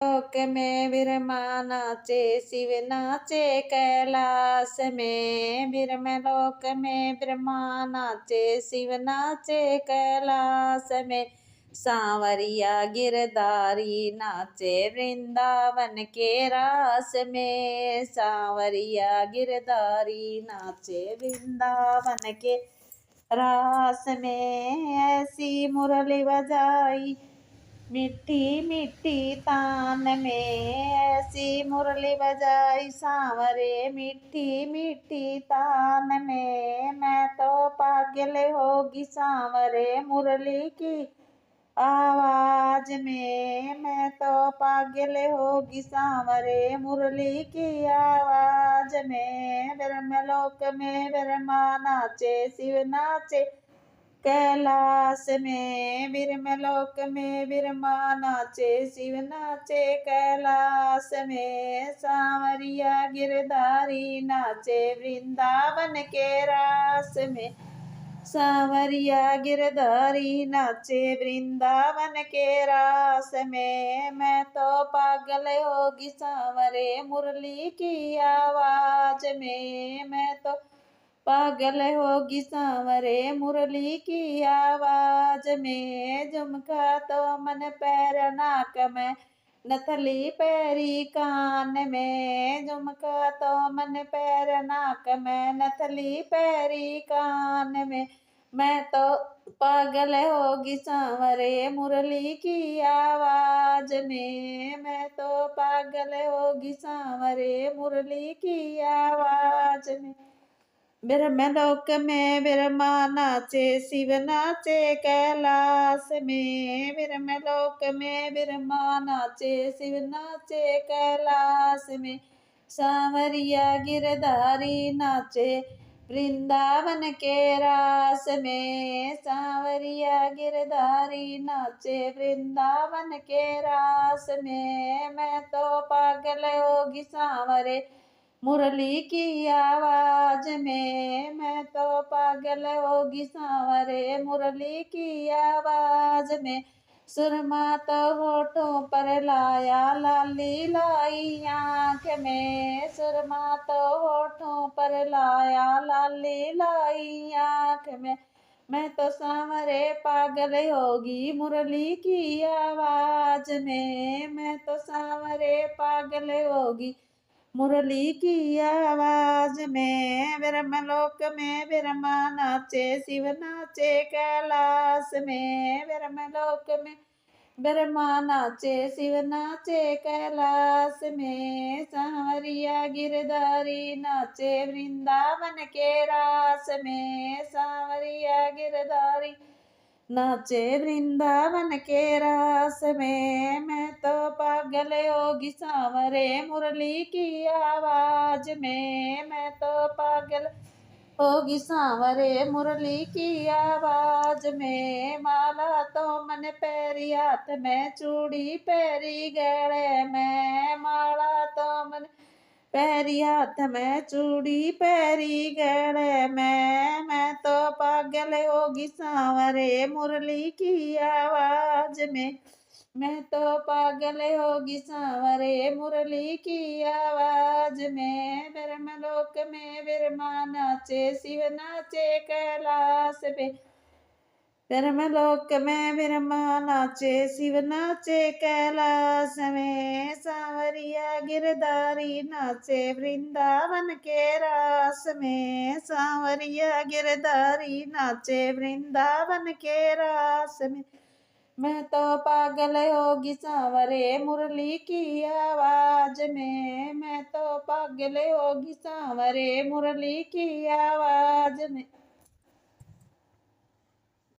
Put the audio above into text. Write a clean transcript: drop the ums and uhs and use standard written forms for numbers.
लोक में ब्रह्मा नाचे, शिव नाचे कैलाश में। ब्रह्म लोक में ब्रह्मा नाचे, शिव नाचे कैलाश में। सांवरिया गिरधारी नाचे वृंदावन के रास में। सांवरिया गिरधारी नाचे वृंदावन के रास में। ऐसी मुरली बजाई मिट्टी मिट्टी तान में। ऐसी मुरली बजाई सांवरे मिट्टी मिट्टी तान में। मैं तो पागल होगी सांवरे मुरली की आवाज में। मैं तो पागल होगी सांवरे मुरली की आवाज में। ब्रह्मलोक में ब्रह्मा नाचे, शिव नाचे कैलाश में। ब्रह्मलोक में ब्रह्मा नाचे, शिव नाचे कैलाश में। सांवरिया गिरधारी नाचे वृंदावन के रास में। सांवरिया गिरधारी नाचे वृंदावन के रास में। मैं तो पागल होगी सांवरे मुरली की आवाज में। मैं तो पागल होगी सांवरे मुरली की आवाज में। झुमका तो मन पैर नाक में, नथली पैरी कान में। झुमका तो मन पैर नाक में, नथली पैरी कान में। मैं तो पागल होगी सांवरे मुरली की आवाज में। मैं तो पागल होगी सांवरे मुरली की आवाज में। ब्रह्मलोक में ब्रह्मा नाचे, शिव नाचे कैलाश में। ब्रह्मलोक में ब्रह्मा नाचे, शिव नाचे कैलाश में। सांवरिया गिरधारी नाचे वृंदावन के रास में। सांवरिया गिरधारी नाचे वृंदावन के रास में। मैं तो पागल होगी सांवरे मुरली की आवाज में। मैं तो पागल होगी सांवरे मुरली की आवाज में। सुरमा तो होठों पर लाया, लाली लाई आँख में। सुरमा तो होठों पर लाया, लाली लाई आँख में। मैं तो सांवरे पागल होगी मुरली की आवाज में। मैं तो सांवरे पागल होगी मुरली की आवाज में। ब्रह्मलोक में ब्रह्मा नाचे, शिव नाचे कैलाश में। ब्रह्मलोक में ब्रह्मा नाचे, शिव नाचे कैलाश में। सांवरिया गिरधारी नाचे वृंदावन के रास में। सांवरिया गिरधारी नाचे वृंदावन के रास में। मैं तो पागल होगी सांवरे मुरली की आवाज में। मैं तो पागल होगी सांवरे मुरली की आवाज में। माला तो मन पैरी हाथ में, चूड़ी पैरी गले में। माला तो मन पैरी हाथ में, चूड़ी पैरी गले में। मैं तो पागल होगी सांवरे मुरली की आवाज में। मैं तो पागल होगी सांवरे मुरली की आवाज में। ब्रह्मलोक में ब्रह्मा नाचे, शिव नाचे कैलाश में। ब्रह्मलोक में ब्रह्मा नाचे, शिव नाचे कैलाश में। सांवरिया गिरधारी नाचे वृंदावन के रास में। सांवरिया गिरधारी नाचे वृंदावन के रास में। मैं तो पागल होगी सांवरे मुरली की आवाज में। मैं तो पागल होगी सांवरे मुरली की आवाज में।